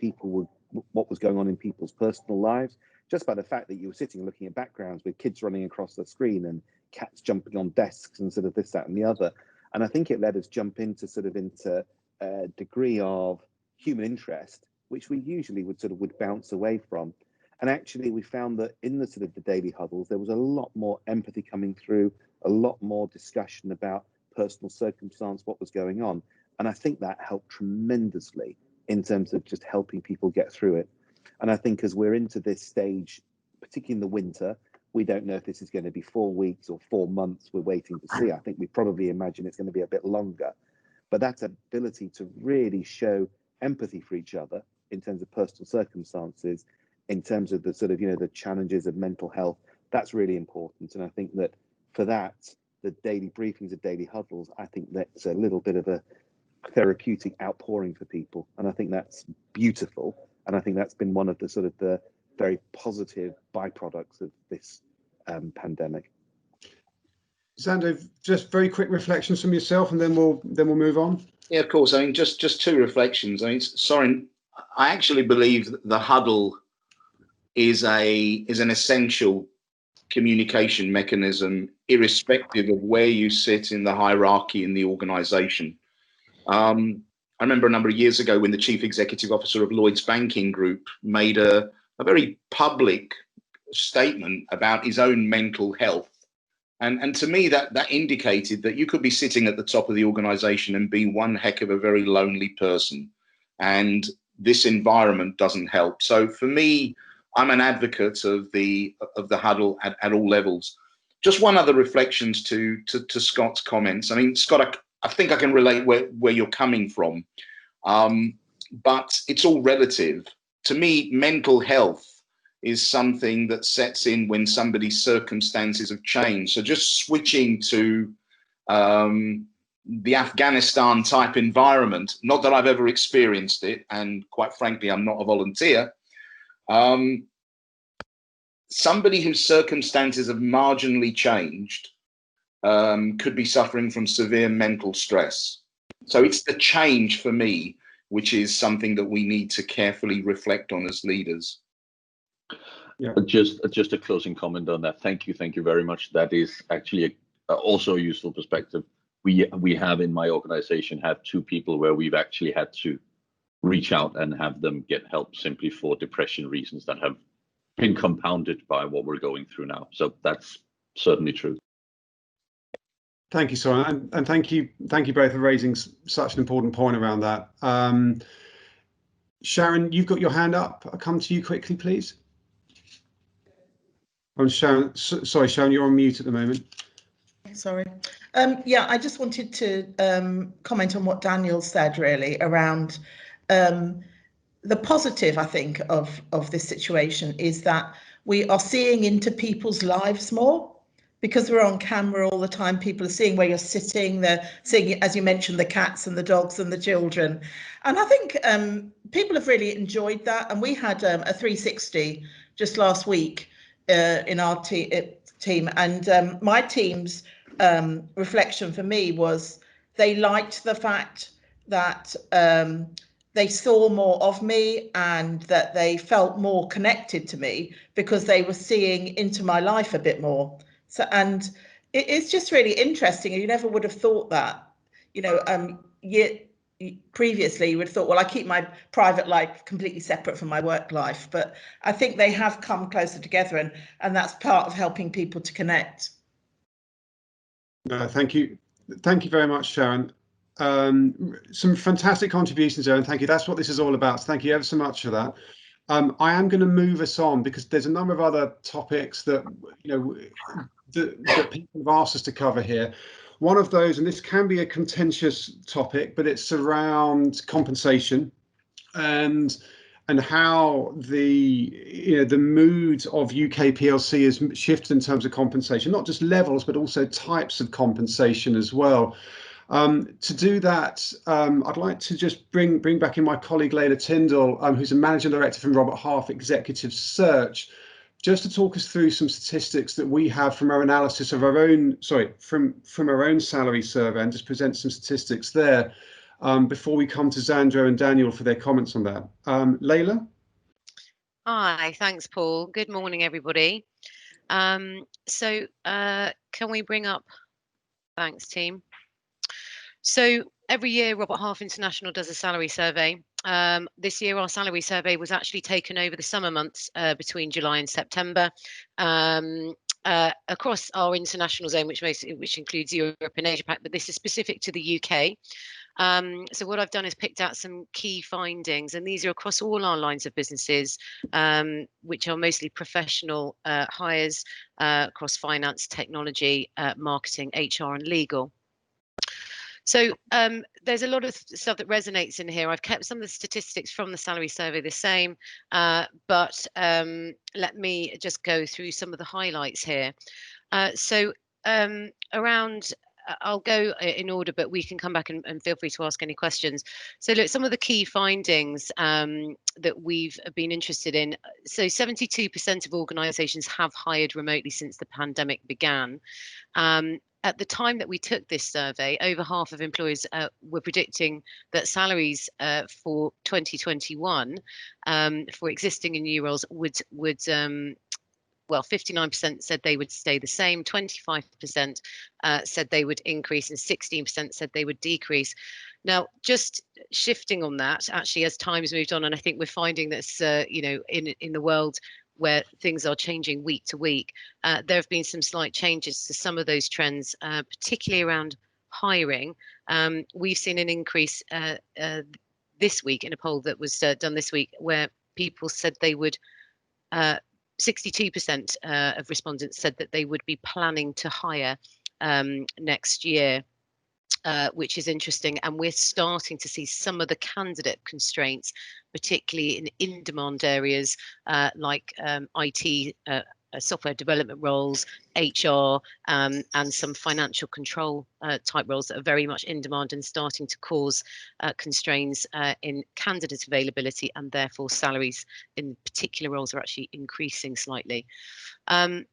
S2: was going on in people's personal lives. Just by the fact that you were sitting looking at backgrounds with kids running across the screen and cats jumping on desks and sort of this, that, and the other. And I think it let us jump into a degree of human interest, which we usually would bounce away from. And actually, we found that in the daily huddles, there was a lot more empathy coming through, a lot more discussion about personal circumstance, what was going on. And I think that helped tremendously in terms of just helping people get through it. And I think as we're into this stage, particularly in the winter, we don't know if this is going to be 4 weeks or 4 months. We're waiting to see. I think we probably imagine it's going to be a bit longer. But that ability to really show empathy for each other in terms of personal circumstances, in terms of the challenges of mental health, that's really important. And I think that for that, the daily briefings, the daily huddles, I think that's a little bit of a therapeutic outpouring for people. And I think that's beautiful. And I think that's been one of the very positive byproducts of this pandemic.
S1: Sandro, just very quick reflections from yourself, and then we'll move on.
S3: Yeah, of course. I mean, just two reflections. I mean, Soren, I actually believe that the huddle is an essential communication mechanism, irrespective of where you sit in the hierarchy in the organization. I remember a number of years ago when the chief executive officer of Lloyd's Banking Group made a very public statement about his own mental health. And to me, that indicated that you could be sitting at the top of the organization and be one heck of a very lonely person. And this environment doesn't help. So for me, I'm an advocate of the huddle at all levels. Just one other reflections to Scott's comments. I mean, Scott, I think I can relate where you're coming from, but it's all relative. To me, mental health is something that sets in when somebody's circumstances have changed. So just switching to the Afghanistan type environment, not that I've ever experienced it, and quite frankly, I'm not a volunteer. Somebody whose circumstances have marginally changed could be suffering from severe mental stress. So it's the change for me, which is something that we need to carefully reflect on as leaders.
S5: Yeah. Just a closing comment on that. Thank you very much. That is actually also a useful perspective. We have in my organization had 2 people where we've actually had to reach out and have them get help simply for depression reasons that have been compounded by what we're going through now. So that's certainly true.
S1: Thank you, Soren, and thank you both for raising such an important point around that. Sharon, you've got your hand up. I'll come to you quickly, please. I'm Sharon. Sorry, Sharon, you're on mute at the moment.
S6: Sorry. Yeah, I just wanted to comment on what Daniel said, really, around the positive, I think, of this situation is that we are seeing into people's lives more. Because we're on camera all the time, people are seeing where you're sitting, they're seeing, as you mentioned, the cats and the dogs and the children. And I think people have really enjoyed that. And we had a 360 just last week in our team. And my team's reflection for me was they liked the fact that they saw more of me and that they felt more connected to me because they were seeing into my life a bit more. So, and it's just really interesting. You never would have thought that, previously you would have thought, well, I keep my private life completely separate from my work life. But I think they have come closer together, and that's part of helping people to connect.
S1: No, thank you very much, Sharon. Some fantastic contributions there, and thank you. That's what this is all about. So thank you ever so much for that. I am going to move us on because there's a number of other topics that that people have asked us to cover here. One of those, and this can be a contentious topic, but it's around compensation and how the mood of UK PLC has shifted in terms of compensation, not just levels, but also types of compensation as well. To do that, I'd like to just bring back in my colleague Layla Tyndall, who's a managing director from Robert Half Executive Search, just to talk us through some statistics that we have from our analysis of our own, from our own salary survey, and just present some statistics there before we come to Xandro and Daniel for their comments on that. Layla?
S7: Hi, thanks, Paul. Good morning, everybody. Can we bring up, thanks, team. So every year, Robert Half International does a salary survey. This year, our salary survey was actually taken over the summer months between July and September across our international zone, which includes Europe and Asia Pac, but this is specific to the UK. So what I've done is picked out some key findings, and these are across all our lines of businesses, which are mostly professional hires across finance, technology, marketing, HR, and legal. So there's a lot of stuff that resonates in here. I've kept some of the statistics from the salary survey the same, but let me just go through some of the highlights here. I'll go in order, but we can come back and feel free to ask any questions. So look, some of the key findings that we've been interested in. So 72% of organisations have hired remotely since the pandemic began. At the time that we took this survey, over half of employers were predicting that salaries for 2021 for existing and new roles would 59% said they would stay the same, 25% said they would increase, and 16% said they would decrease. Now, just shifting on that, actually, as time's moved on, and I think we're finding this, in the world where things are changing week to week, there have been some slight changes to some of those trends, particularly around hiring. We've seen an increase this week in a poll that was done this week, where people said they would 62% of respondents said that they would be planning to hire next year, which is interesting. And we're starting to see some of the candidate constraints, particularly in in-demand areas like IT, software development roles, HR, and some financial control type roles that are very much in demand and starting to cause constraints in candidate availability, and therefore salaries in particular roles are actually increasing slightly. 90%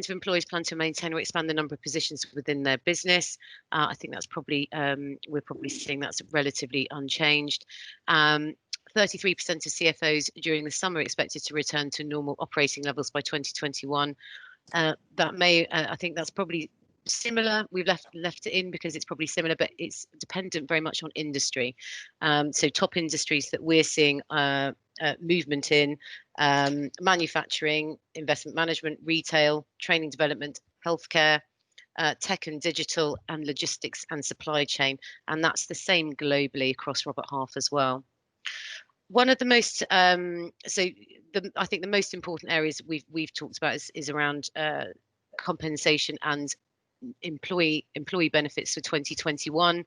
S7: of employees plan to maintain or expand the number of positions within their business. I think that's probably, we're probably seeing that's relatively unchanged. 33% of CFOs during the summer expected to return to normal operating levels by 2021. I think that's probably Similar, we've left it in because it's probably similar, but it's dependent very much on industry. So top industries that we're seeing movement in: manufacturing, investment management, retail, training development, healthcare, tech and digital, and logistics and supply chain. And that's the same globally across Robert Half as well. One of the most I think the most important areas we've talked about is around compensation and employee benefits for 2021,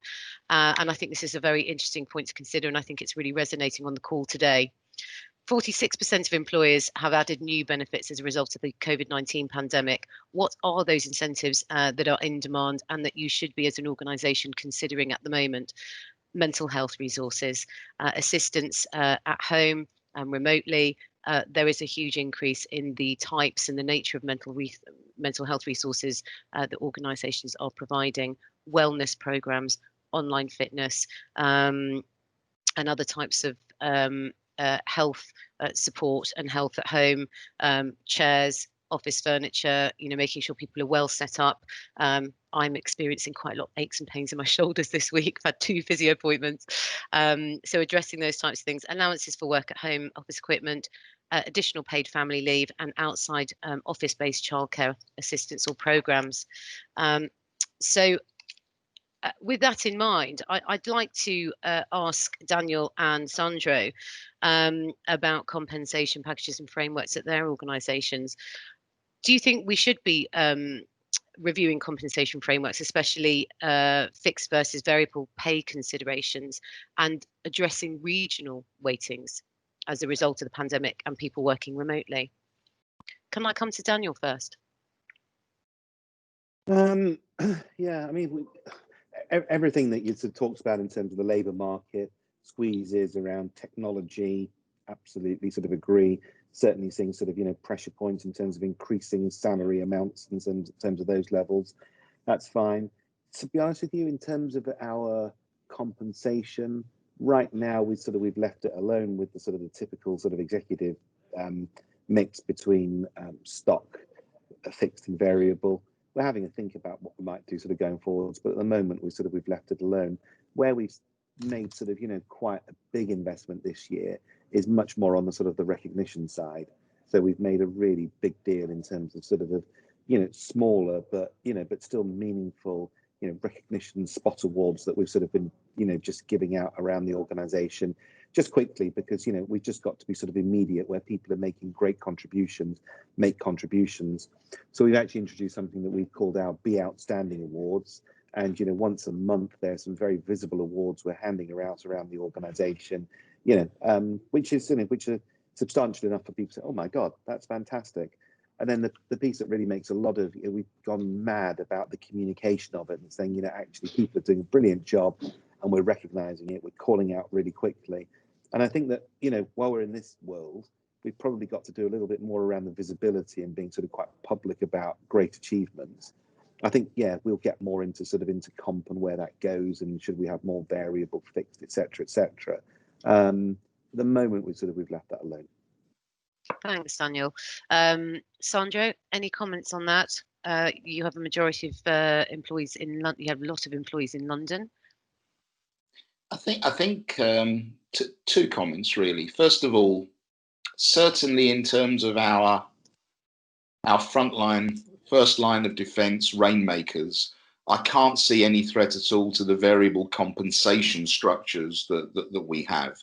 S7: and I think this is a very interesting point to consider, and I think it's really resonating on the call today. 46% of employers have added new benefits as a result of the COVID-19 pandemic. What are those incentives that are in demand and that you should be, as an organisation, considering at the moment? Mental health resources, assistance at home and remotely. There is a huge increase in the types and the nature of mental health resources that organisations are providing. Wellness programs, online fitness, and other types of health support and health at home, chairs, office furniture, making sure people are well set up. I'm experiencing quite a lot of aches and pains in my shoulders this week. I've had 2 physio appointments. So addressing those types of things, allowances for work at home, office equipment, additional paid family leave, and outside office-based childcare assistance or programs. With that in mind, I'd like to ask Daniel and Sandro about compensation packages and frameworks at their organisations. Do you think we should be reviewing compensation frameworks, especially fixed versus variable pay considerations, and addressing regional weightings as a result of the pandemic and people working remotely? Can I come to Daniel first?
S2: Yeah, I mean, everything that you sort of talked about in terms of the labour market, squeezes around technology, absolutely sort of agree. Certainly seeing sort of, pressure points in terms of increasing salary amounts in terms of those levels. That's fine. To be honest with you, in terms of our compensation, right now we've left it alone with the sort of the typical sort of executive mix between stock, fixed and variable. We're having a think about what we might do sort of going forwards, but at the moment we've left it alone. Where we've made sort of quite a big investment this year is much more on the sort of the recognition side. So we've made a really big deal in terms of sort of smaller but but still meaningful recognition spot awards that we've sort of been just giving out around the organization just quickly, because we've just got to be sort of immediate where people are making great contributions, make contributions. So we've actually introduced something that we've called our Be Outstanding Awards, and once a month there's some very visible awards we're handing out around the organization, which are substantial enough for people to say, oh my god, that's fantastic. And then the piece that really makes a lot of, we've gone mad about the communication of it and saying, actually people are doing a brilliant job and we're recognizing it, we're calling out really quickly. And I think that, while we're in this world, we've probably got to do a little bit more around the visibility and being sort of quite public about great achievements. I think, we'll get more into comp and where that goes, and should we have more variable, fixed, etc., etc. At the moment, we've left that alone.
S7: Thanks, Daniel. Sandro, any comments on that? You have a majority of employees in London. You have a lot of employees in London.
S3: I think 2 comments really. First of all, certainly in terms of our first line of defence, rainmakers, I can't see any threat at all to the variable compensation structures that we have.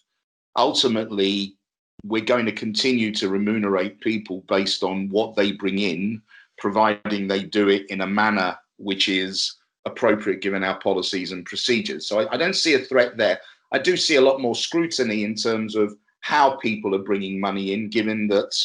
S3: Ultimately, we're going to continue to remunerate people based on what they bring in, providing they do it in a manner which is appropriate given our policies and procedures. So I don't see a threat there. I do see a lot more scrutiny in terms of how people are bringing money in, given that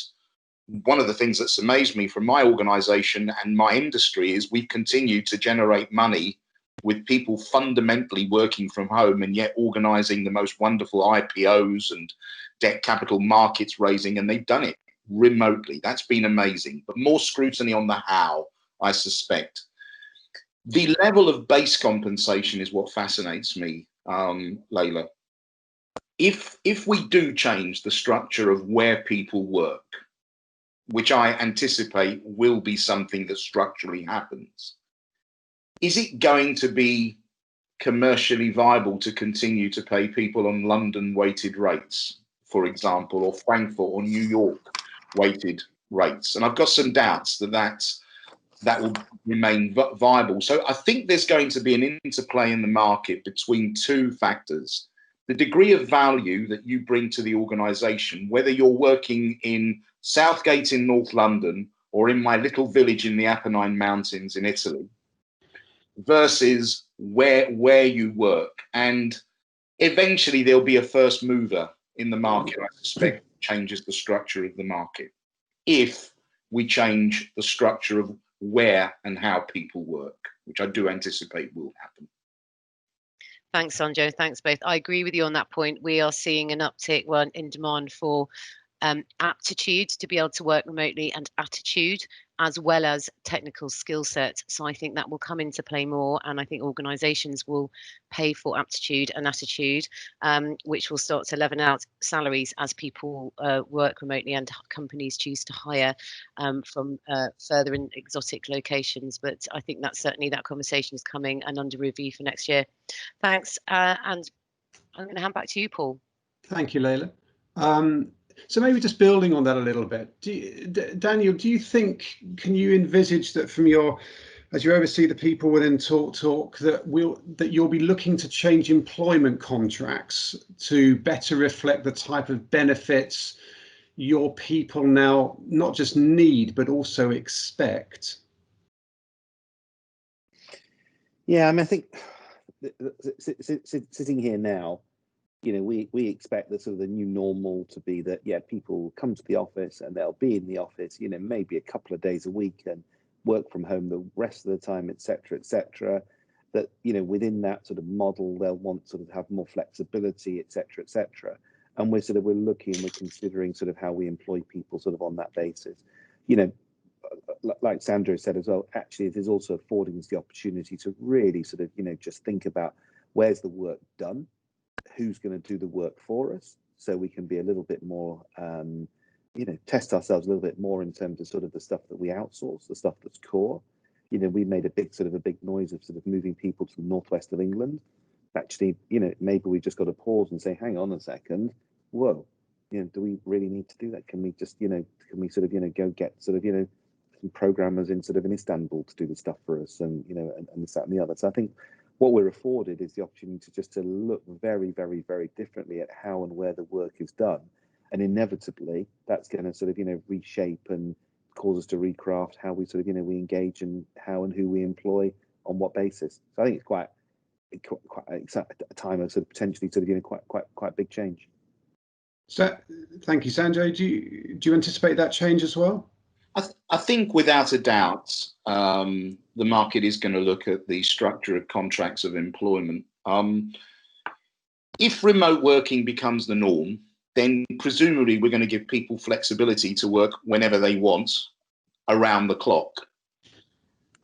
S3: one of the things that's amazed me from my organization and my industry is we've continued to generate money with people fundamentally working from home and yet organizing the most wonderful IPOs and debt capital markets raising, and they've done it remotely. That's been amazing, but more scrutiny on the how, I suspect. The level of base compensation is what fascinates me, Layla. If we do change the structure of where people work, which I anticipate will be something that structurally happens, is it going to be commercially viable to continue to pay people on London weighted rates, for example, or Frankfurt or New York weighted rates? And I've got some doubts that will remain viable. So I think there's going to be an interplay in the market between two factors: the degree of value that you bring to the organisation, whether you're working in Southgate in North London or in my little village in the Apennine Mountains in Italy, versus where you work. And eventually there'll be a first mover in the market, I suspect, changes the structure of the market, if we change the structure of where and how people work, which I do anticipate will happen.
S7: Thanks, Sanjay. Thanks both. I agree with you on that point. We are seeing an uptick in demand for aptitude to be able to work remotely, and attitude, as well as technical skill sets. So I think that will come into play more, and I think organisations will pay for aptitude and attitude, which will start to level out salaries as people work remotely and companies choose to hire from further in exotic locations. But I think that certainly that conversation is coming and under review for next year. Thanks, and I'm going to hand back to you, Paul.
S1: Thank you, Layla. So maybe just building on that a little bit, Daniel, do you think, can you envisage that from as you oversee the people within TalkTalk, that you'll be looking to change employment contracts to better reflect the type of benefits your people now not just need, but also expect?
S2: Yeah, I mean, I think sitting here now, you know, we expect the sort of the new normal to be that, yeah, people come to the office and they'll be in the office, you know, maybe a couple of days a week and work from home the rest of the time, et cetera, that, you know, within that sort of model, they'll want to sort of have more flexibility, et cetera. And we're considering sort of how we employ people sort of on that basis. You know, like Sandra said as well, actually, it is also affording us the opportunity to really sort of, you know, just think about where's the work done, who's going to do the work for us, so we can be a little bit more, you know, test ourselves a little bit more in terms of sort of the stuff that we outsource, the stuff that's core. You know, we made a big noise of sort of moving people to the northwest of England. Actually, you know, maybe we just got to pause and say, hang on a second, whoa, you know, do we really need to do that? Can we just, you know, sort of, you know, go get sort of, you know, some programmers in Istanbul to do the stuff for us, and, you know, and this, that, and the other. So I think what we're afforded is the opportunity to look very, very, very differently at how and where the work is done. And inevitably, that's going to sort of, you know, reshape and cause us to recraft how we sort of, you know, we engage and how and who we employ on what basis. So I think it's quite a time of sort of potentially sort of, you know, quite big change.
S1: So thank you, Sanjay. Do you anticipate that change as well?
S3: I think without a doubt, the market is going to look at the structure of contracts of employment. If remote working becomes the norm, then presumably we're going to give people flexibility to work whenever they want, around the clock.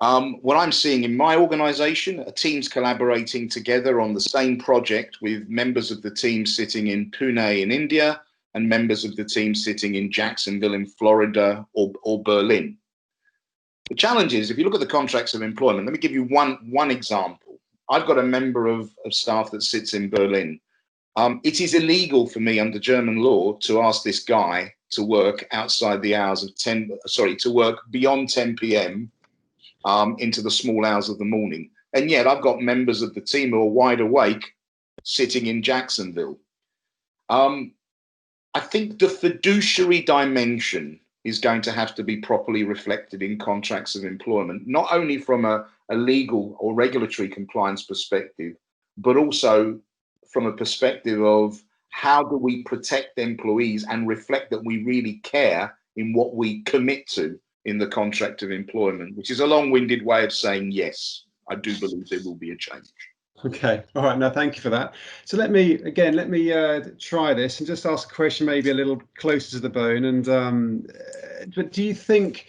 S3: What I'm seeing in my organisation are teams collaborating together on the same project, with members of the team sitting in Pune in India and members of the team sitting in Jacksonville in Florida or Berlin. The challenge is, if you look at the contracts of employment, let me give you one example. I've got a member of staff that sits in Berlin. It is illegal for me under German law to ask this guy to work outside the hours of to work beyond 10 p.m. Into the small hours of the morning. And yet I've got members of the team who are wide awake sitting in Jacksonville. I think the fiduciary dimension is going to have to be properly reflected in contracts of employment, not only from a legal or regulatory compliance perspective, but also from a perspective of how do we protect employees and reflect that we really care in what we commit to in the contract of employment, which is a long-winded way of saying, yes, I do believe there will be a change.
S1: Okay, all right, no, thank you for that. So let me try this and just ask a question maybe a little closer to the bone. And but do you think,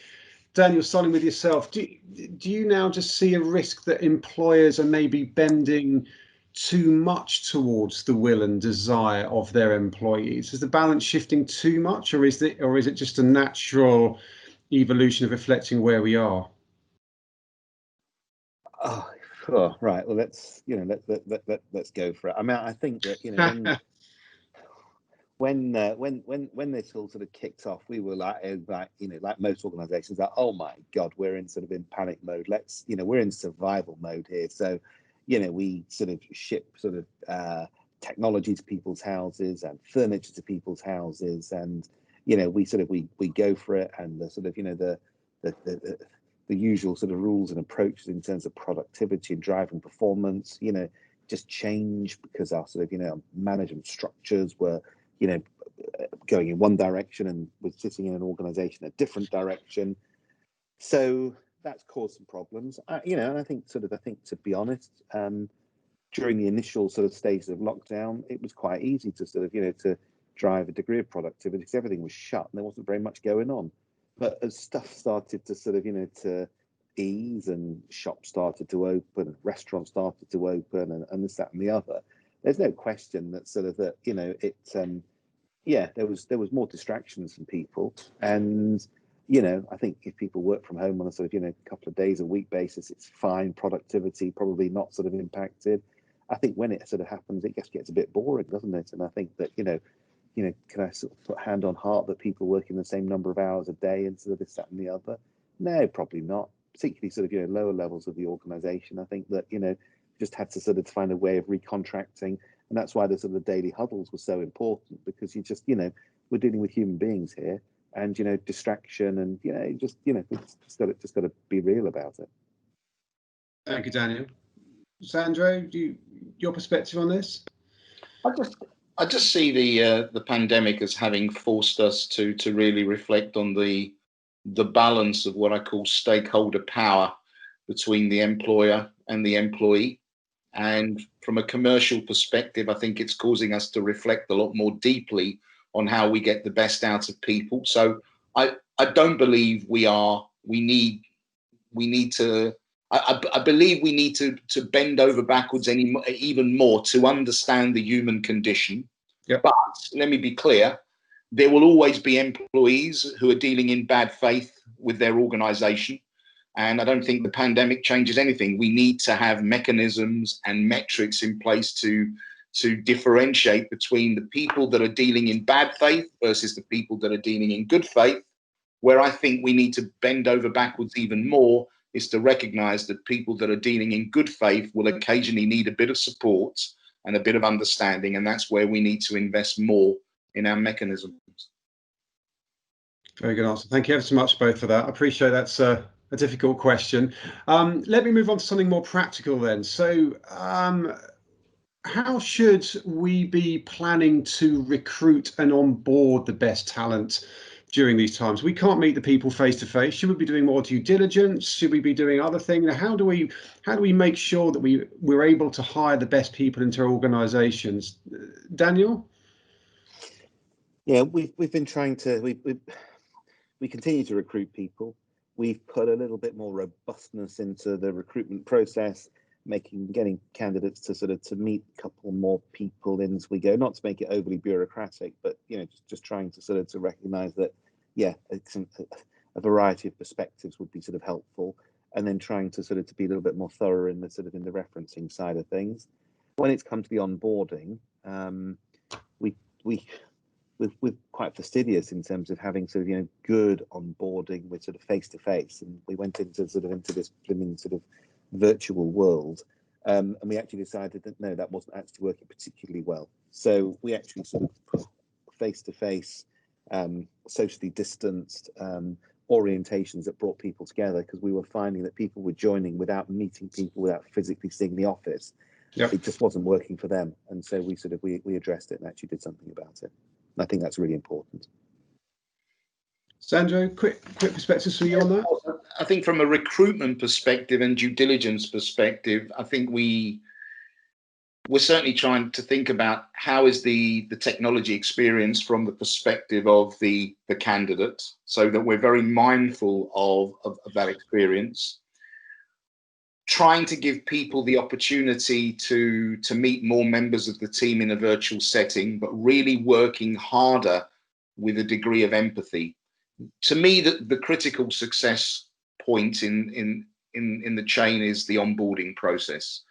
S1: Daniel, starting with yourself, do you now just see a risk that employers are maybe bending too much towards the will and desire of their employees? Is the balance shifting too much, or is it just a natural evolution of reflecting where we are?
S2: Oh, Oh, right. Well, let's let's go for it. I mean, I think that when this all sort of kicked off, we were like like most organisations, like, oh my God, we're in panic mode. Let's we're in survival mode here. So we sort of ship technology to people's houses and furniture to people's houses, and we go for it, and the usual sort of rules and approaches in terms of productivity and driving performance just change because our management structures were going in one direction, and we're sitting in an organization a different direction. So that's caused some problems, and I think to be honest, during the initial stages of lockdown, it was quite easy to to drive a degree of productivity because everything was shut and there wasn't very much going on. But as stuff started to to ease, and shops started to open, and restaurants started to open, and this, that, and the other, there's no question that there was more distractions from people, and I think if people work from home on a couple of days a week basis, it's fine. Productivity probably not impacted. I think when it happens, it just gets a bit boring, doesn't it? And I think that can I put hand on heart that people working the same number of hours a day and this, that, and the other? No, probably not. Particularly lower levels of the organisation. I think that just had to find a way of recontracting, and that's why the daily huddles were so important, because you just we're dealing with human beings here, and distraction, and just got to be real about it.
S1: Thank you, Daniel. Sandro, your perspective on this?
S3: I just see the pandemic as having forced us to really reflect on the balance of what I call stakeholder power between the employer and the employee. And from a commercial perspective, I think it's causing us to reflect a lot more deeply on how we get the best out of people. So I don't believe I believe we need to bend over backwards even more to understand the human condition.
S1: Yep.
S3: But let me be clear, there will always be employees who are dealing in bad faith with their organization. And I don't think the pandemic changes anything. We need to have mechanisms and metrics in place to differentiate between the people that are dealing in bad faith versus the people that are dealing in good faith. Where I think we need to bend over backwards even more is to recognize that people that are dealing in good faith will occasionally need a bit of support and a bit of understanding. And that's where we need to invest more in our mechanisms.
S1: Very good answer. Thank you ever so much, both, for that. I appreciate that's a difficult question. Let me move on to something more practical then. So how should we be planning to recruit and onboard the best talent during these times? We can't meet the people face to face. Should we be doing more due diligence? Should we be doing other things? How do we make sure that we're able to hire the best people into our organizations? Daniel?
S2: Yeah, we've been trying to we continue to recruit people. We've put a little bit more robustness into the recruitment process, getting candidates to meet a couple more people in as we go, not to make it overly bureaucratic, but just trying to recognize that a variety of perspectives would be helpful, and then trying to be a little bit more thorough in the in the referencing side of things. When it's come to the onboarding, we're quite fastidious in terms of having good onboarding with face to face, and we went into this virtual world, and we actually decided that no, that wasn't actually working particularly well. So we actually put face to face, socially distanced orientations that brought people together, because we were finding that people were joining without meeting people, without physically seeing the office. Yep. It just wasn't working for them, and so we addressed it and actually did something about it. I think that's really important.
S1: Sandro, quick perspectives from you on that?
S3: I think from a recruitment perspective and due diligence perspective, I think we're certainly trying to think about how is the technology experience from the perspective of the candidate, so that we're very mindful of that experience. Trying to give people the opportunity to meet more members of the team in a virtual setting, but really working harder with a degree of empathy. To me, the critical success point in in the chain is the onboarding process.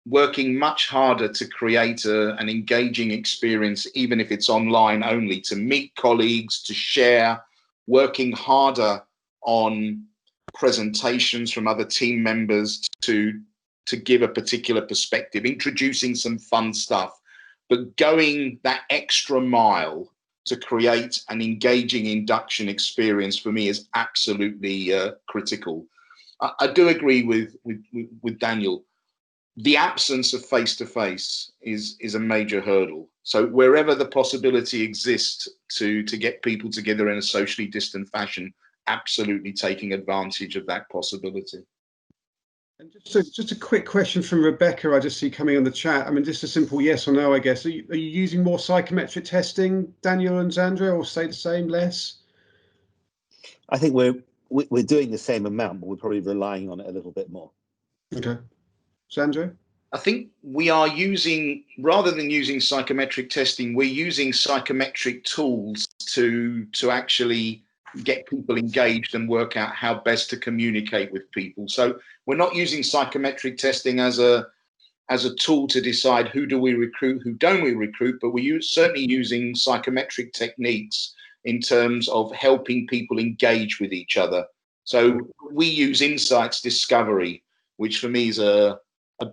S3: Working much harder to create an engaging experience, even if it's online only, to meet colleagues, to share, working harder on presentations from other team members to give a particular perspective, introducing some fun stuff, but going that extra mile to create an engaging induction experience for me is absolutely critical. I do agree with Daniel. The absence of face-to-face is a major hurdle. So wherever the possibility exists to get people together in a socially distant fashion, absolutely taking advantage of that possibility.
S1: And just a quick question from Rebecca, I just see coming on the chat. I mean, just a simple yes or no, I guess. Are you using more psychometric testing, Daniel and Sandra, or stay the same, less?
S2: I think we're doing the same amount, but we're probably relying on it a little bit more.
S1: Okay. Sandra?
S3: I think we are using, rather than using psychometric testing, we're using psychometric tools to actually get people engaged and work out how best to communicate with people. So we're not using psychometric testing as a tool to decide who do we recruit, who don't we recruit, but we're certainly using psychometric techniques in terms of helping people engage with each other. So we use insights discovery, which for me is a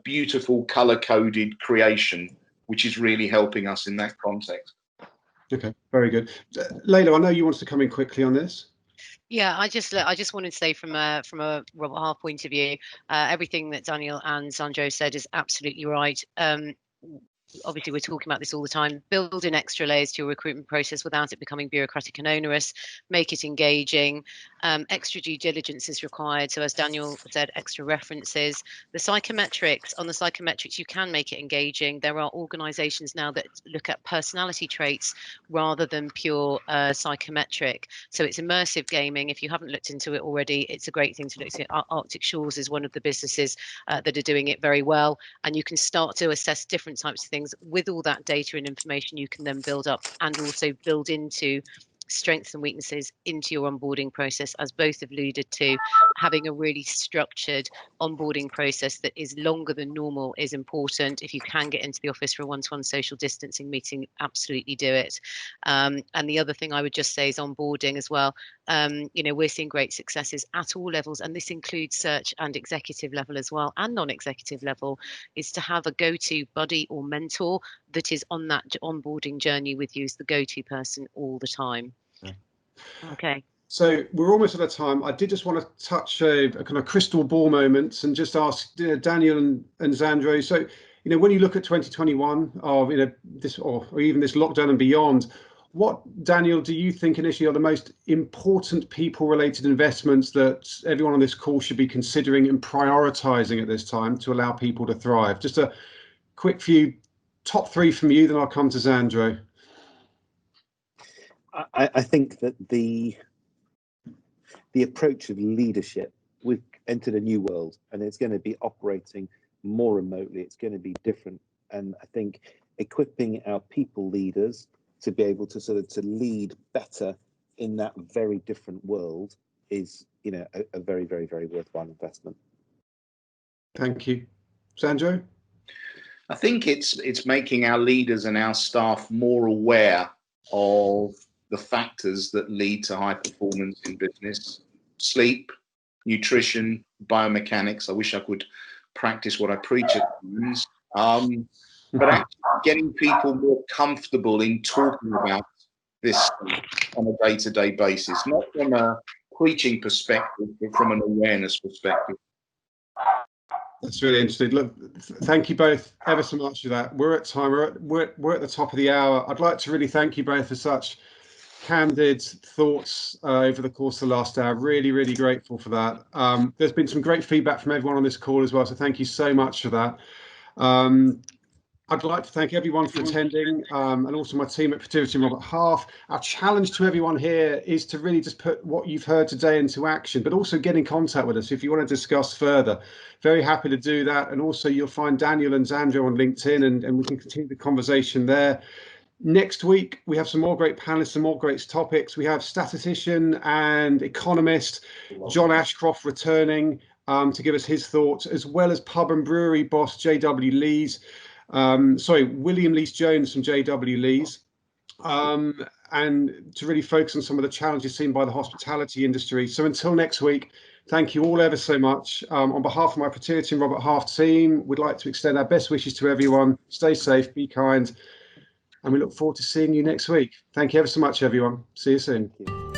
S3: beautiful color-coded creation, which is really helping us in that context.
S1: Okay, very good. Layla, I know you wanted to come in quickly on this.
S7: Yeah, I just wanted to say from a Robert Half point of view, everything that Daniel and Sandro said is absolutely right. Obviously, we're talking about this all the time. Build in extra layers to your recruitment process without it becoming bureaucratic and onerous. Make it engaging. Extra due diligence is required. So as Daniel said, extra references. The psychometrics, you can make it engaging. There are organizations now that look at personality traits rather than pure psychometric. So it's immersive gaming. If you haven't looked into it already, it's a great thing to look at. Arctic Shores is one of the businesses that are doing it very well. And you can start to assess different types of things. With all that data and information, you can then build up and also build into strengths and weaknesses into your onboarding process, as both have alluded to. Having a really structured onboarding process that is longer than normal is important. If you can get into the office for a one-to-one social distancing meeting, absolutely do it. And the other thing I would just say is onboarding as well. We're seeing great successes at all levels, and this includes search and executive level as well, and non-executive level, is to have a go-to buddy or mentor that is on that onboarding journey with you as the go-to person all the time. Okay.
S1: So we're almost out of time. I did just want to touch a kind of crystal ball moment and just ask Daniel and Sandro. So, when you look at 2021, or this, or even this lockdown and beyond, what, Daniel, do you think initially are the most important people-related investments that everyone on this call should be considering and prioritizing at this time to allow people to thrive? Just a quick few top three from you, then I'll come to Sandro.
S2: I think that the approach of leadership, we've entered a new world and it's going to be operating more remotely. It's going to be different. And I think equipping our people leaders to be able to to lead better in that very different world is, a very, very, very worthwhile investment.
S1: Thank you. Sandro?
S3: I think it's making our leaders and our staff more aware of the factors that lead to high performance in business: sleep, nutrition, biomechanics. I wish I could practice what I preach at times. But actually getting people more comfortable in talking about this on a day-to-day basis, not from a preaching perspective, but from an awareness perspective.
S1: That's really interesting. Look, thank you both ever so much for that. We're at time. We're at the top of the hour. I'd like to really thank you both for such candid thoughts over the course of the last hour. Really, really grateful for that. There's been some great feedback from everyone on this call as well, so thank you so much for that. I'd like to thank everyone for attending, and also my team at Protiviti and Robert Half. Our challenge to everyone here is to really just put what you've heard today into action, but also get in contact with us if you want to discuss further. Very happy to do that. And also you'll find Daniel and Sandro on LinkedIn, and we can continue the conversation there. Next week, we have some more great panelists, some more great topics. We have statistician and economist John Ashcroft returning to give us his thoughts, as well as pub and brewery boss J.W. Lees. William Lees-Jones from J.W. Lees. And to really focus on some of the challenges seen by the hospitality industry. So until next week, thank you all ever so much. On behalf of my Fertility and Robert Half team, we'd like to extend our best wishes to everyone. Stay safe, be kind, and we look forward to seeing you next week. Thank you ever so much, everyone. See you soon.